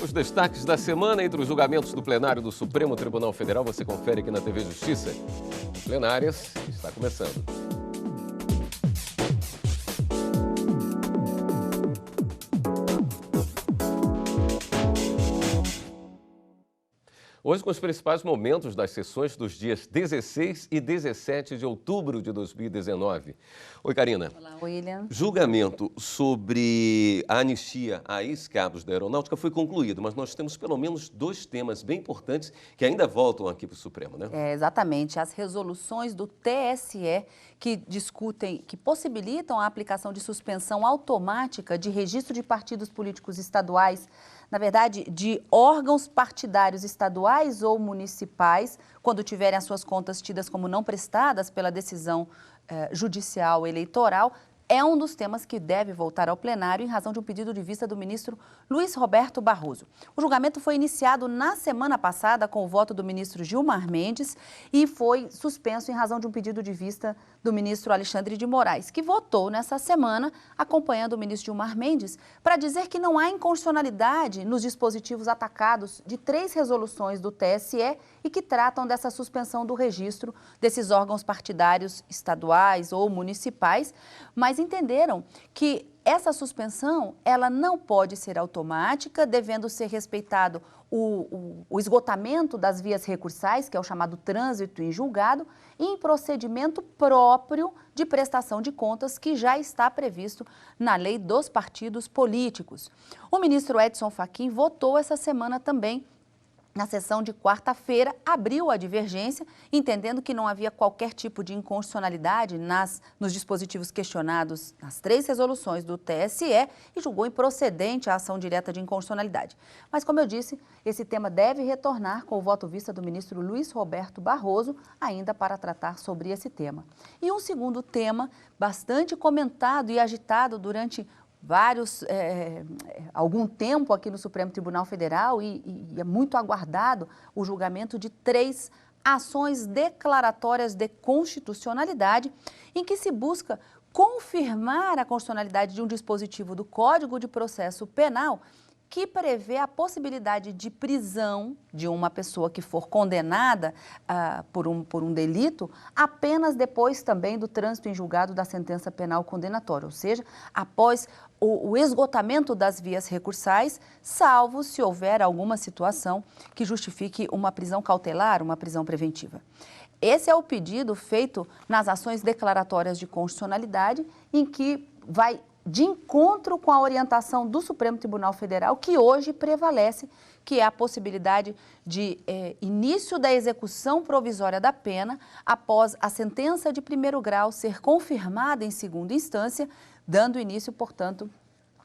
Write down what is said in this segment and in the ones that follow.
Os destaques da semana entre os julgamentos do plenário do Supremo Tribunal Federal você confere aqui na TV Justiça. Plenárias está começando. Hoje com os principais momentos das sessões dos dias 16 e 17 de outubro de 2019. Oi, Karina. Olá, William. Julgamento sobre a anistia a ex-cabos da Aeronáutica foi concluído, mas nós temos pelo menos dois temas bem importantes que ainda voltam aqui para o Supremo, né? Exatamente. As resoluções do TSE que discutem, que possibilitam a aplicação de suspensão automática de registro de partidos políticos estaduais, na verdade, de órgãos partidários estaduais ou municipais, quando tiverem as suas contas tidas como não prestadas pela decisão judicial eleitoral, é um dos temas que deve voltar ao plenário em razão de um pedido de vista do ministro Luiz Roberto Barroso. O julgamento foi iniciado na semana passada com o voto do ministro Gilmar Mendes e foi suspenso em razão de um pedido de vista do ministro Alexandre de Moraes, que votou nessa semana, acompanhando o ministro Gilmar Mendes, para dizer que não há inconstitucionalidade nos dispositivos atacados de 3 resoluções do TSE e que tratam dessa suspensão do registro desses órgãos partidários estaduais ou municipais, mas entenderam que essa suspensão ela não pode ser automática, devendo ser respeitado o esgotamento das vias recursais, que é o chamado trânsito em julgado, em procedimento próprio de prestação de contas que já está previsto na lei dos partidos políticos. O ministro Edson Fachin votou essa semana também. Na sessão de quarta-feira, abriu a divergência, entendendo que não havia qualquer tipo de inconstitucionalidade nos dispositivos questionados nas 3 resoluções do TSE e julgou improcedente a ação direta de inconstitucionalidade. Mas, como eu disse, esse tema deve retornar com o voto vista do ministro Luiz Roberto Barroso, ainda para tratar sobre esse tema. E um segundo tema, bastante comentado e agitado durante algum tempo aqui no Supremo Tribunal Federal e é muito aguardado o julgamento de 3 ações declaratórias de constitucionalidade em que se busca confirmar a constitucionalidade de um dispositivo do Código de Processo Penal que prevê a possibilidade de prisão de uma pessoa que for condenada por um delito apenas depois também do trânsito em julgado da sentença penal condenatória, ou seja, após o esgotamento das vias recursais, salvo se houver alguma situação que justifique uma prisão cautelar, uma prisão preventiva. Esse é o pedido feito nas ações declaratórias de constitucionalidade, em que vai de encontro com a orientação do Supremo Tribunal Federal, que hoje prevalece, que é a possibilidade de início da execução provisória da pena após a sentença de primeiro grau ser confirmada em segunda instância, dando início, portanto,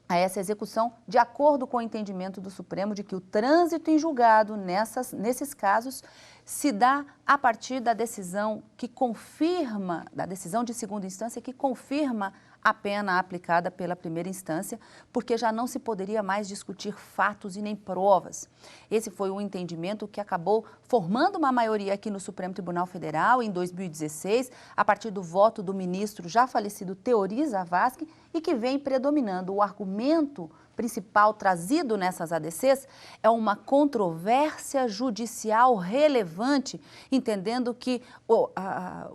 a essa execução de acordo com o entendimento do Supremo de que o trânsito em julgado nesses casos se dá a partir da decisão que confirma, da decisão de segunda instância que confirma a pena aplicada pela primeira instância, porque já não se poderia mais discutir fatos e nem provas. Esse foi o entendimento que acabou formando uma maioria aqui no Supremo Tribunal Federal em 2016, a partir do voto do ministro já falecido Teori Zavascki, e que vem predominando. O argumento principal trazido nessas ADCs é uma controvérsia judicial relevante, entendendo que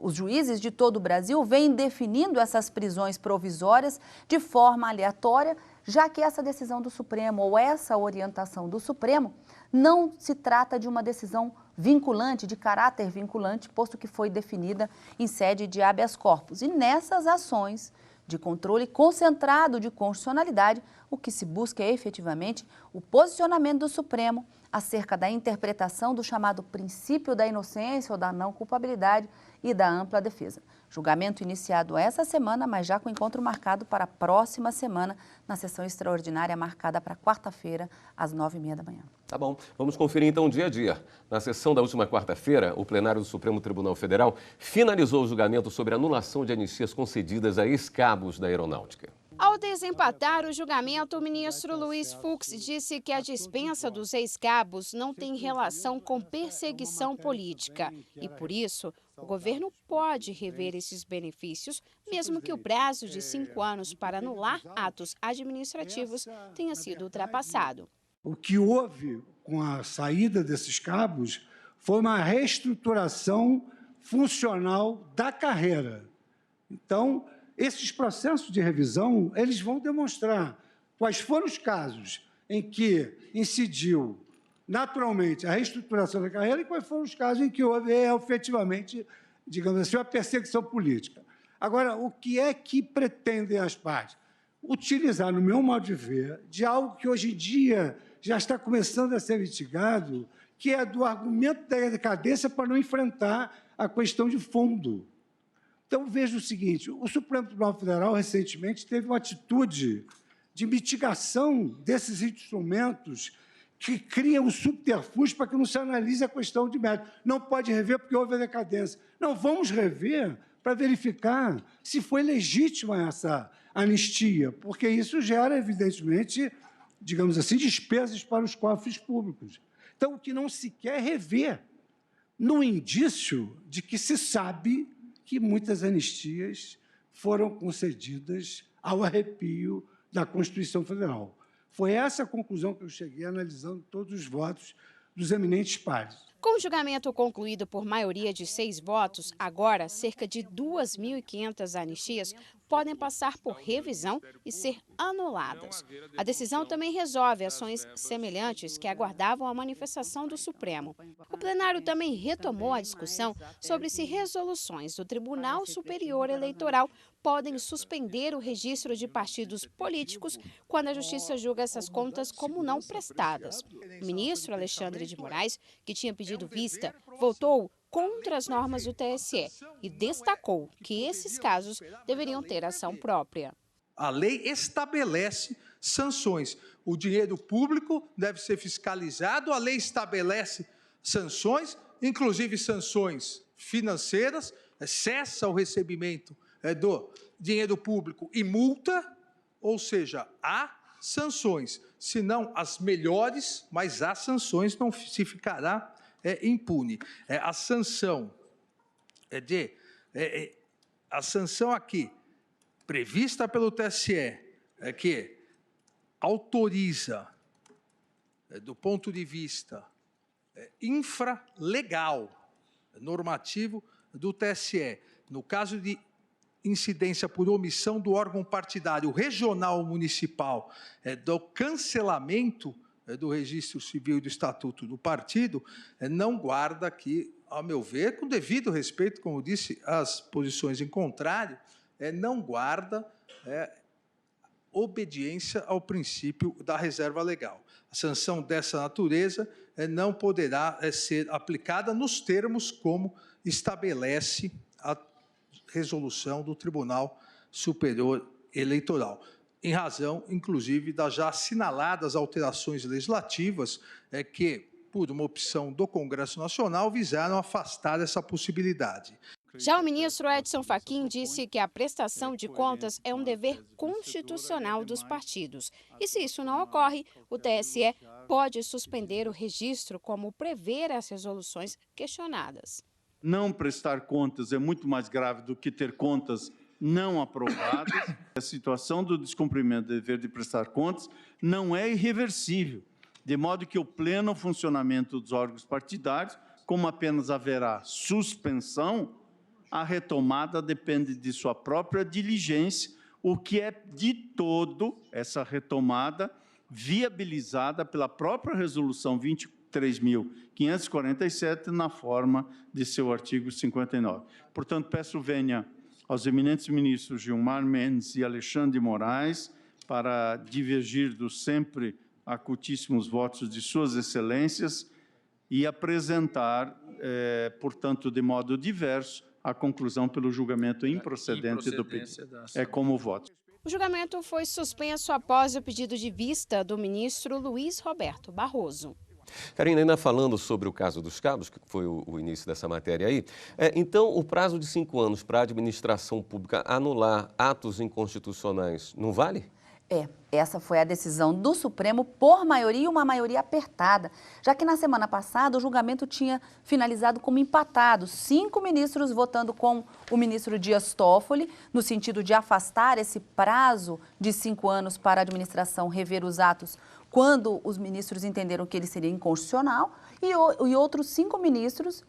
os juízes de todo o Brasil vêm definindo essas prisões provisórias de forma aleatória, já que essa decisão do Supremo ou essa orientação do Supremo não se trata de uma decisão vinculante, de caráter vinculante, posto que foi definida em sede de habeas corpus. E nessas ações de controle concentrado de constitucionalidade, o que se busca é efetivamente o posicionamento do Supremo acerca da interpretação do chamado princípio da inocência ou da não culpabilidade e da ampla defesa. Julgamento iniciado essa semana, mas já com encontro marcado para a próxima semana, na sessão extraordinária marcada para quarta-feira, às 9h30 da manhã. Tá bom, vamos conferir então o dia a dia. Na sessão da última quarta-feira, o plenário do Supremo Tribunal Federal finalizou o julgamento sobre a anulação de anistias concedidas a ex-cabos da Aeronáutica. Ao desempatar o julgamento, o ministro Luiz Fux disse que a dispensa dos ex-cabos não tem relação com perseguição política e, por isso, o governo pode rever esses benefícios, mesmo que o prazo de 5 anos para anular atos administrativos tenha sido ultrapassado. O que houve com a saída desses cabos foi uma reestruturação funcional da carreira. Então, esses processos de revisão, eles vão demonstrar quais foram os casos em que incidiu naturalmente a reestruturação da carreira e quais foram os casos em que houve efetivamente, digamos assim, uma perseguição política. Agora, o que é que pretendem as partes? Utilizar, no meu modo de ver, de algo que hoje em dia já está começando a ser litigado, que é do argumento da decadência para não enfrentar a questão de fundo. Então, veja o seguinte, o Supremo Tribunal Federal, recentemente, teve uma atitude de mitigação desses instrumentos que criam um subterfúgio para que não se analise a questão de mérito. Não pode rever porque houve a decadência. Não, vamos rever para verificar se foi legítima essa anistia, porque isso gera, evidentemente, digamos assim, despesas para os cofres públicos. Então, o que não se quer é rever, no indício de que se sabe que muitas anistias foram concedidas ao arrepio da Constituição Federal. Foi essa a conclusão que eu cheguei analisando todos os votos dos eminentes pares. Com o julgamento concluído por maioria de 6 votos, agora cerca de 2.500 anistias podem passar por revisão e ser anuladas. A decisão também resolve ações semelhantes que aguardavam a manifestação do Supremo. O plenário também retomou a discussão sobre se resoluções do Tribunal Superior Eleitoral podem suspender o registro de partidos políticos quando a Justiça julga essas contas como não prestadas. O ministro Alexandre de Moraes, que tinha pedido vista, votou contra as normas do TSE e destacou que esses casos deveriam ter ação própria. A lei estabelece sanções. O dinheiro público deve ser fiscalizado, a lei estabelece sanções, inclusive sanções financeiras, cessa o recebimento do dinheiro público e multa, ou seja, há sanções, se não as melhores, mas há sanções, não se ficará impune. A sanção a sanção aqui prevista pelo TSE que autoriza, do ponto de vista infralegal, normativo do TSE, no caso de incidência por omissão do órgão partidário regional ou municipal, do cancelamento do registro civil e do estatuto do partido, não guarda aqui, a meu ver, com devido respeito, como disse, às posições em contrário, não guarda obediência ao princípio da reserva legal. A sanção dessa natureza não poderá ser aplicada nos termos como estabelece a resolução do Tribunal Superior Eleitoral, em razão, inclusive, das já assinaladas alterações legislativas que, por uma opção do Congresso Nacional, visaram afastar essa possibilidade. Já o ministro Edson Fachin disse que a prestação de contas é um dever constitucional dos partidos. E se isso não ocorre, o TSE pode suspender o registro, como prevê as resoluções questionadas. Não prestar contas é muito mais grave do que ter contas não aprovadas. A situação do descumprimento do dever de prestar contas não é irreversível, de modo que o pleno funcionamento dos órgãos partidários, como apenas haverá suspensão, a retomada depende de sua própria diligência, o que é de todo essa retomada viabilizada pela própria resolução 23.547 na forma de seu artigo 59. Portanto, peço venha aos eminentes ministros Gilmar Mendes e Alexandre de Moraes para divergir dos sempre acutíssimos votos de suas excelências e apresentar, portanto, de modo diverso, a conclusão pelo julgamento improcedente do pedido. É como voto. O julgamento foi suspenso após o pedido de vista do ministro Luiz Roberto Barroso. Karina, ainda falando sobre o caso dos cabos, que foi o início dessa matéria aí, então o prazo de 5 anos para a administração pública anular atos inconstitucionais não vale? Essa foi a decisão do Supremo por maioria, uma maioria apertada, já que na semana passada o julgamento tinha finalizado como empatado, 5 ministros votando com o ministro Dias Toffoli, no sentido de afastar esse prazo de 5 anos para a administração rever os atos quando os ministros entenderam que ele seria inconstitucional, e outros 5 ministros,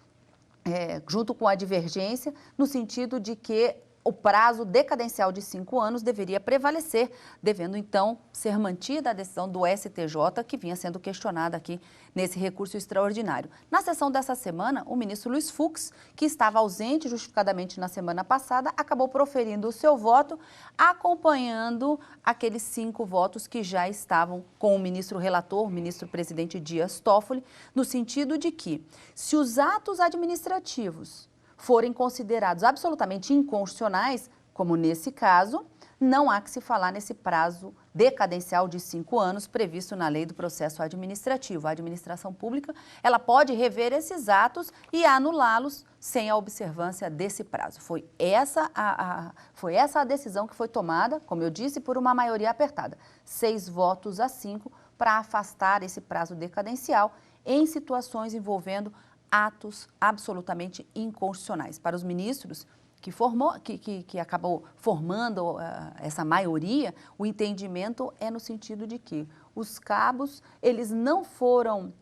junto com a divergência, no sentido de que o prazo decadencial de 5 anos deveria prevalecer, devendo então ser mantida a decisão do STJ, que vinha sendo questionada aqui nesse recurso extraordinário. Na sessão dessa semana, o ministro Luiz Fux, que estava ausente justificadamente na semana passada, acabou proferindo o seu voto, acompanhando aqueles 5 votos que já estavam com o ministro relator, o ministro presidente Dias Toffoli, no sentido de que, se os atos administrativos forem considerados absolutamente inconstitucionais, como nesse caso, não há que se falar nesse prazo decadencial de 5 anos previsto na Lei do Processo Administrativo. A administração pública, ela pode rever esses atos e anulá-los sem a observância desse prazo. Foi essa a decisão que foi tomada, como eu disse, por uma maioria apertada, 6 votos a 5, para afastar esse prazo decadencial em situações envolvendo atos absolutamente inconstitucionais. Para os ministros que acabou formando essa maioria, o entendimento é no sentido de que os cabos, eles não foram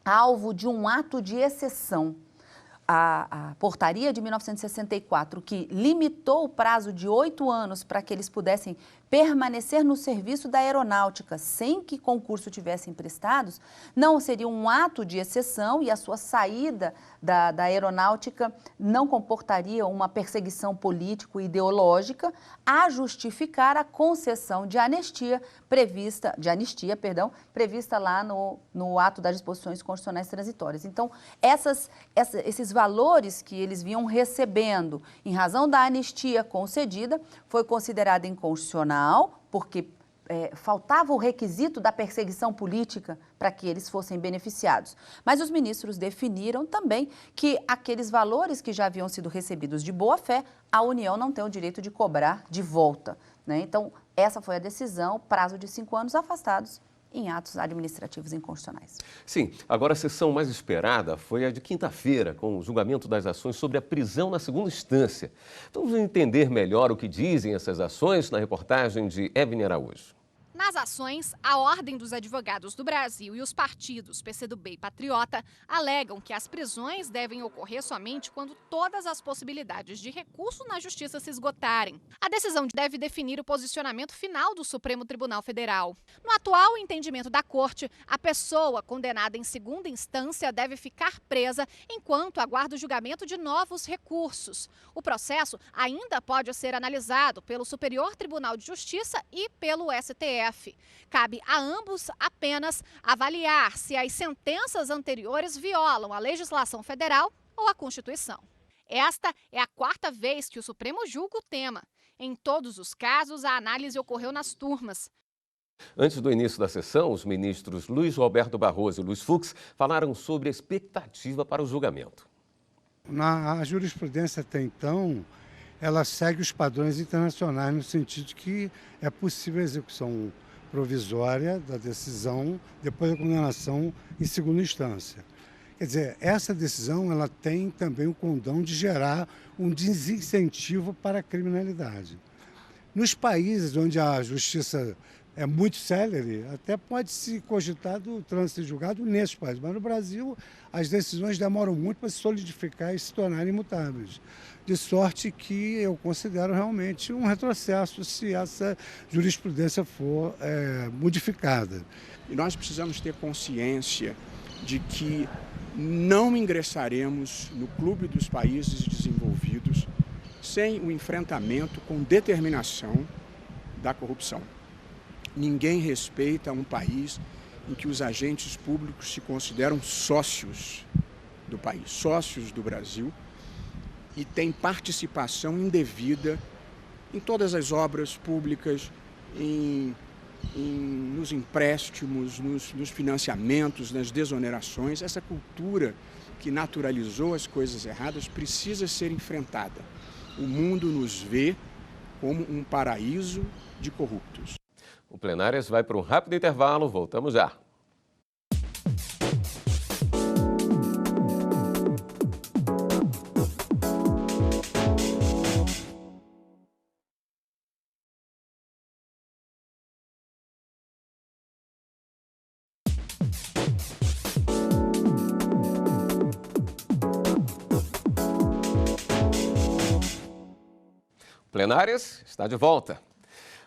alvo de um ato de exceção. A portaria de 1964, que limitou o prazo de 8 anos para que eles pudessem permanecer no serviço da aeronáutica sem que concurso tivessem prestados, não seria um ato de exceção e a sua saída da aeronáutica não comportaria uma perseguição político-ideológica a justificar a concessão de anistia prevista lá no ato das disposições constitucionais transitórias. Então, esses valores que eles vinham recebendo em razão da anistia concedida foi considerado inconstitucional, porque faltava o requisito da perseguição política para que eles fossem beneficiados. Mas os ministros definiram também que aqueles valores que já haviam sido recebidos de boa-fé, a União não tem o direito de cobrar de volta, né? Então, essa foi a decisão, prazo de 5 anos afastados em atos administrativos inconstitucionais. Sim, agora a sessão mais esperada foi a de quinta-feira, com o julgamento das ações sobre a prisão na segunda instância. Vamos entender melhor o que dizem essas ações na reportagem de Evne Araújo. Nas ações, a Ordem dos Advogados do Brasil e os partidos PCdoB e Patriota alegam que as prisões devem ocorrer somente quando todas as possibilidades de recurso na Justiça se esgotarem. A decisão deve definir o posicionamento final do Supremo Tribunal Federal. No atual entendimento da Corte, a pessoa condenada em segunda instância deve ficar presa enquanto aguarda o julgamento de novos recursos. O processo ainda pode ser analisado pelo Superior Tribunal de Justiça e pelo STF. Cabe a ambos apenas avaliar se as sentenças anteriores violam a legislação federal ou a Constituição. Esta é a 4ª vez que o Supremo julga o tema. Em todos os casos, a análise ocorreu nas turmas. Antes do início da sessão, os ministros Luiz Roberto Barroso e Luiz Fux falaram sobre a expectativa para o julgamento. A jurisprudência até então, ela segue os padrões internacionais no sentido de que é possível a execução provisória da decisão depois da condenação em segunda instância. Quer dizer, essa decisão ela tem também o condão de gerar um desincentivo para a criminalidade. Nos países onde a justiça é muito célere, até pode se cogitar do trânsito julgado nesses países, mas no Brasil as decisões demoram muito para se solidificar e se tornarem imutáveis. De sorte que eu considero realmente um retrocesso se essa jurisprudência for modificada. E nós precisamos ter consciência de que não ingressaremos no clube dos países desenvolvidos sem o enfrentamento com determinação da corrupção. Ninguém respeita um país em que os agentes públicos se consideram sócios do país, sócios do Brasil, e têm participação indevida em todas as obras públicas, nos empréstimos, nos financiamentos, nas desonerações. Essa cultura que naturalizou as coisas erradas precisa ser enfrentada. O mundo nos vê como um paraíso de corruptos. O Plenárias vai para um rápido intervalo, voltamos já. Plenárias está de volta.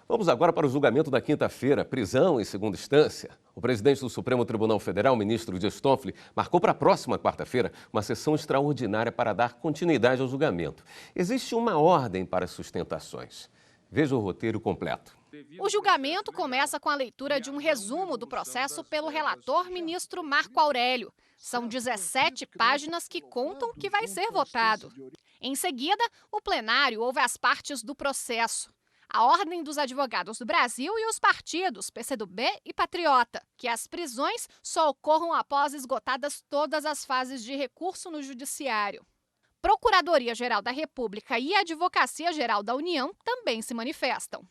Vamos agora para o julgamento da quinta-feira, prisão em segunda instância. O presidente do Supremo Tribunal Federal, ministro Dias Toffoli, marcou para a próxima quarta-feira uma sessão extraordinária para dar continuidade ao julgamento. Existe uma ordem para as sustentações. Veja o roteiro completo. O julgamento começa com a leitura de um resumo do processo pelo relator ministro Marco Aurélio. São 17 páginas que contam o que vai ser votado. Em seguida, o plenário ouve as partes do processo. A Ordem dos Advogados do Brasil e os partidos PCdoB e Patriota, que as prisões só ocorram após esgotadas todas as fases de recurso no Judiciário. Procuradoria-Geral da República e Advocacia-Geral da União também se manifestam.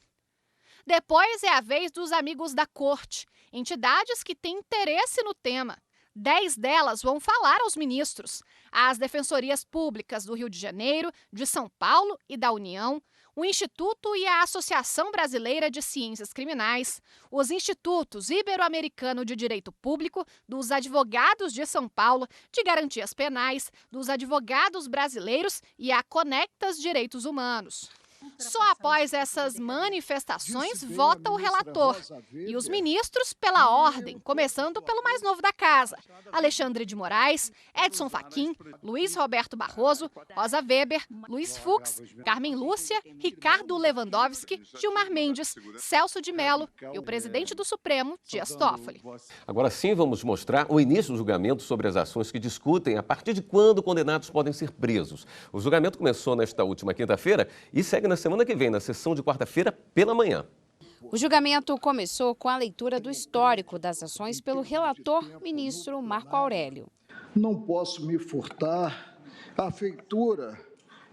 Depois é a vez dos amigos da Corte, entidades que têm interesse no tema. 10 delas vão falar aos ministros. As defensorias públicas do Rio de Janeiro, de São Paulo e da União, o Instituto e a Associação Brasileira de Ciências Criminais, os Institutos Ibero-Americano de Direito Público, dos Advogados de São Paulo, de Garantias Penais, dos Advogados Brasileiros e a Conectas Direitos Humanos. Só após essas manifestações vota o relator e os ministros pela ordem, começando pelo mais novo da casa, Alexandre de Moraes, Edson Fachin, Luiz Roberto Barroso, Rosa Weber, Luiz Fux, Carmen Lúcia, Ricardo Lewandowski, Gilmar Mendes, Celso de Mello e o presidente do Supremo, Dias Toffoli. Agora sim vamos mostrar o início do julgamento sobre as ações que discutem a partir de quando condenados podem ser presos. O julgamento começou nesta última quinta-feira e segue na semana que vem, na sessão de quarta-feira pela manhã. O julgamento começou com a leitura do histórico das ações pelo relator ministro Marco Aurélio. Não posso me furtar à feitura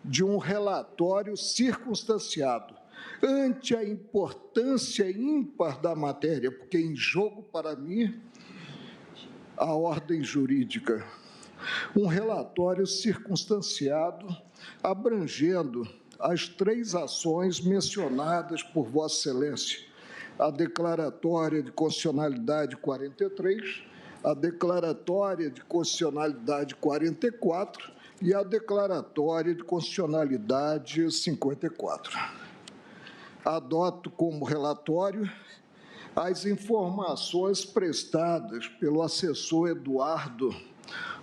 de um relatório circunstanciado ante a importância ímpar da matéria, porque em jogo para mim a ordem jurídica. Um relatório circunstanciado abrangendo as 3 ações mencionadas por Vossa Excelência: a declaratória de constitucionalidade 43, a declaratória de constitucionalidade 44 e a declaratória de constitucionalidade 54. Adoto como relatório as informações prestadas pelo assessor Eduardo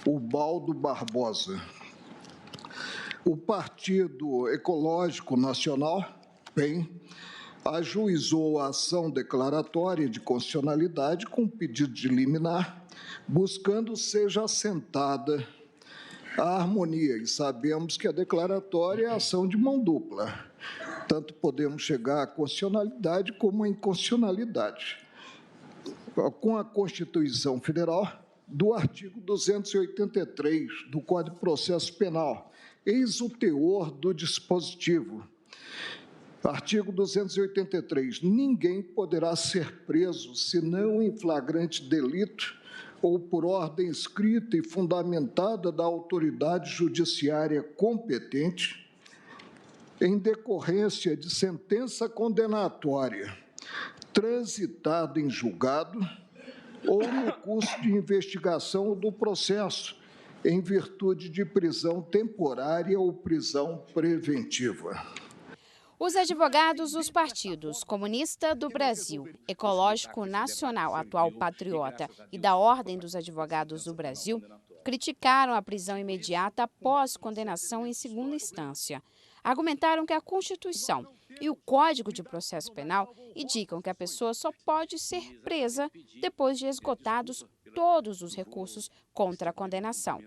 Ubaldo Barbosa. O Partido Ecológico Nacional, PEN, ajuizou a ação declaratória de constitucionalidade com pedido de liminar, buscando seja assentada a harmonia. E sabemos que a declaratória é ação de mão dupla. Tanto podemos chegar à constitucionalidade como à inconstitucionalidade. Com a Constituição Federal, do artigo 283 do Código de Processo Penal, eis o teor do dispositivo. Artigo 283. Ninguém poderá ser preso senão em flagrante delito ou por ordem escrita e fundamentada da autoridade judiciária competente, em decorrência de sentença condenatória transitada em julgado ou no curso de investigação do processo, em virtude de prisão temporária ou prisão preventiva. Os advogados dos partidos Comunista do Brasil, Ecológico Nacional, atual Patriota, e da Ordem dos Advogados do Brasil criticaram a prisão imediata após condenação em segunda instância. Argumentaram que a Constituição e o Código de Processo Penal indicam que a pessoa só pode ser presa depois de esgotados todos os recursos contra a condenação.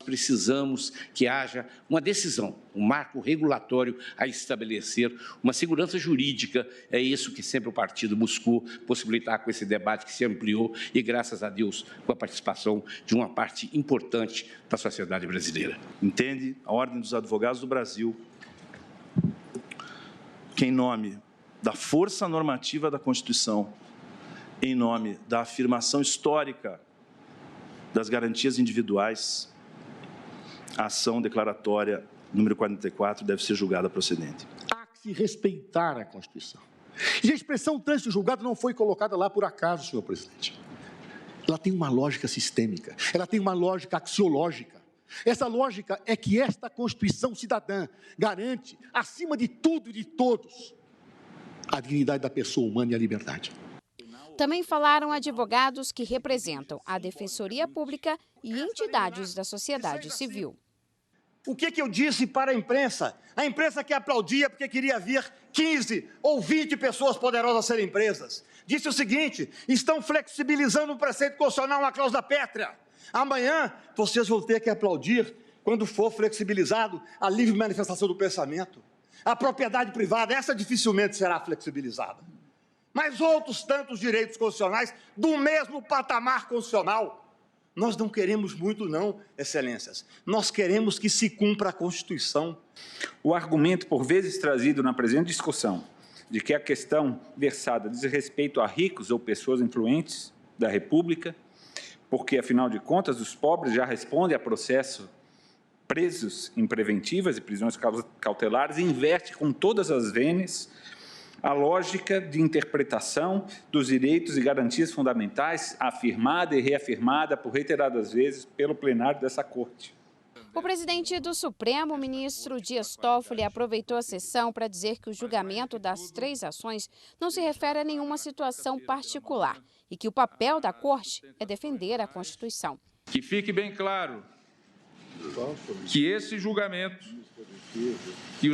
Precisamos que haja uma decisão, um marco regulatório a estabelecer, uma segurança jurídica. É isso que sempre o partido buscou possibilitar com esse debate que se ampliou e, graças a Deus, com a participação de uma parte importante da sociedade brasileira. Entende a Ordem dos Advogados do Brasil que, em nome da força normativa da Constituição, em nome da afirmação histórica das garantias individuais, a ação declaratória número 44 deve ser julgada procedente. Há que se respeitar a Constituição. E a expressão trânsito julgado não foi colocada lá por acaso, senhor presidente. ela tem uma lógica sistêmica, ela tem uma lógica axiológica. Essa lógica é que esta Constituição cidadã garante, acima de tudo e de todos, a dignidade da pessoa humana e a liberdade. Também falaram advogados que representam a Defensoria Pública e entidades da sociedade civil. O que eu disse para a imprensa? A imprensa que aplaudia porque queria ver 15 ou 20 pessoas poderosas serem presas. Disse o seguinte: estão flexibilizando o preceito constitucional, uma cláusula pétrea. Amanhã vocês vão ter que aplaudir quando for flexibilizado a livre manifestação do pensamento. A propriedade privada, essa dificilmente será flexibilizada. Mas outros tantos direitos constitucionais do mesmo patamar constitucional. Nós não queremos muito não, excelências. Nós queremos que se cumpra a Constituição. O argumento, por vezes trazido na presente discussão, de que a questão versada diz respeito a ricos ou pessoas influentes da República, porque, afinal de contas, os pobres já respondem a processo presos em preventivas e prisões cautelares, inverte com todas as vênias a lógica de interpretação dos direitos e garantias fundamentais afirmada e reafirmada por reiteradas vezes pelo plenário dessa Corte. O presidente do Supremo, ministro Dias Toffoli, aproveitou a sessão para dizer que o julgamento das 3 ações não se refere a nenhuma situação particular e que o papel da Corte é defender a Constituição. Que fique bem claro que esse julgamento, que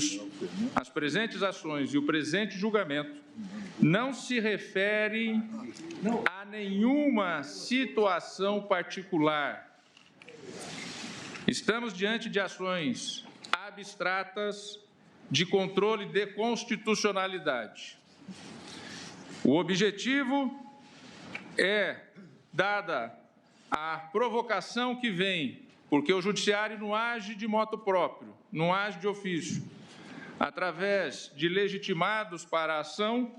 as presentes ações e o presente julgamento não se referem a nenhuma situação particular. Estamos diante de ações abstratas de controle de constitucionalidade. O objetivo é, dada a provocação que vem, porque o judiciário não age de motu próprio, não age de ofício, através de legitimados para a ação,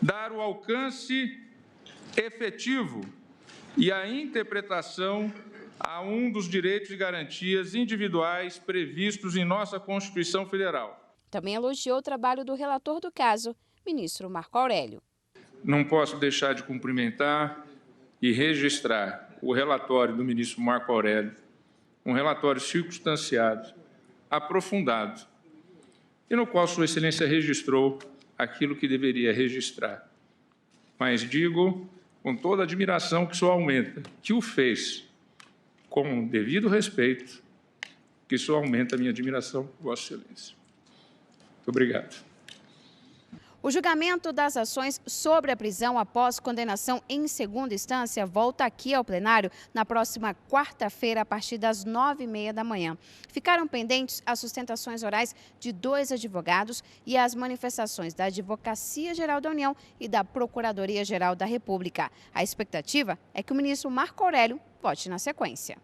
dar o alcance efetivo e a interpretação a um dos direitos e garantias individuais previstos em nossa Constituição Federal. Também elogiou o trabalho do relator do caso, ministro Marco Aurélio. Não posso deixar de cumprimentar e registrar o relatório do ministro Marco Aurélio, um relatório circunstanciado, aprofundado, e no qual Sua Excelência registrou aquilo que deveria registrar. Mas digo, com toda a admiração que só aumenta, que o fez com devido respeito, que só aumenta a minha admiração por Vossa Excelência. Muito obrigado. O julgamento das ações sobre a prisão após condenação em segunda instância volta aqui ao plenário na próxima quarta-feira, a partir das 9h30 da manhã. Ficaram pendentes as sustentações orais de 2 advogados e as manifestações da Advocacia Geral da União e da Procuradoria-Geral da República. A expectativa é que o ministro Marco Aurélio vote na sequência.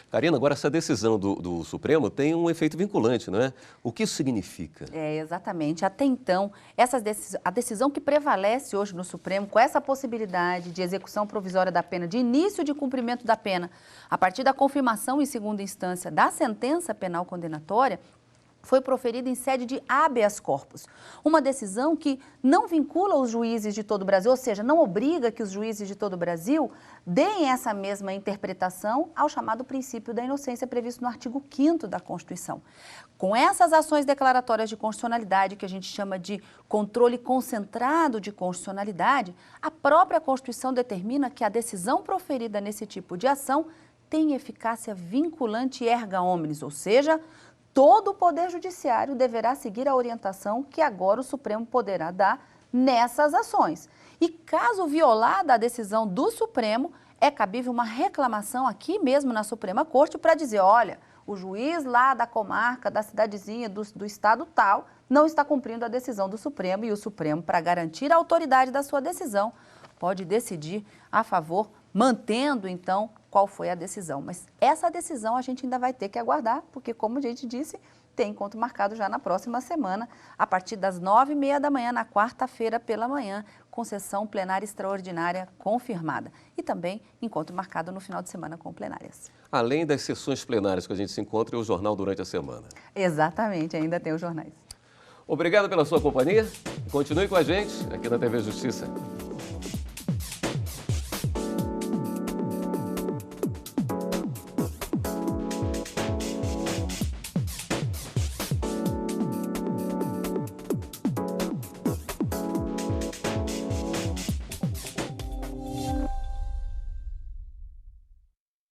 Karina, agora essa decisão do Supremo tem um efeito vinculante, não é? O que isso significa? Exatamente. Até então, a decisão que prevalece hoje no Supremo, com essa possibilidade de execução provisória da pena, de início de cumprimento da pena, a partir da confirmação em segunda instância da sentença penal condenatória, foi proferida em sede de habeas corpus. Uma decisão que não vincula os juízes de todo o Brasil, ou seja, não obriga que os juízes de todo o Brasil deem essa mesma interpretação ao chamado princípio da inocência previsto no artigo 5º da Constituição. Com essas ações declaratórias de constitucionalidade, que a gente chama de controle concentrado de constitucionalidade, a própria Constituição determina que a decisão proferida nesse tipo de ação tem eficácia vinculante erga omnes, ou seja, todo o Poder Judiciário deverá seguir a orientação que agora o Supremo poderá dar nessas ações. E caso violada a decisão do Supremo, é cabível uma reclamação aqui mesmo na Suprema Corte para dizer, olha, o juiz lá da comarca, da cidadezinha, do estado tal, não está cumprindo a decisão do Supremo e o Supremo, para garantir a autoridade da sua decisão, pode decidir a favor, mantendo então qual foi a decisão. Mas essa decisão a gente ainda vai ter que aguardar, porque como a gente disse, tem encontro marcado já na próxima semana, a partir das 9h30 da manhã, na quarta-feira pela manhã, com sessão plenária extraordinária confirmada. E também encontro marcado no final de semana com plenárias. Além das sessões plenárias que a gente se encontra e o jornal durante a semana. Exatamente, ainda tem os jornais. Obrigado pela sua companhia. Continue com a gente aqui na TV Justiça.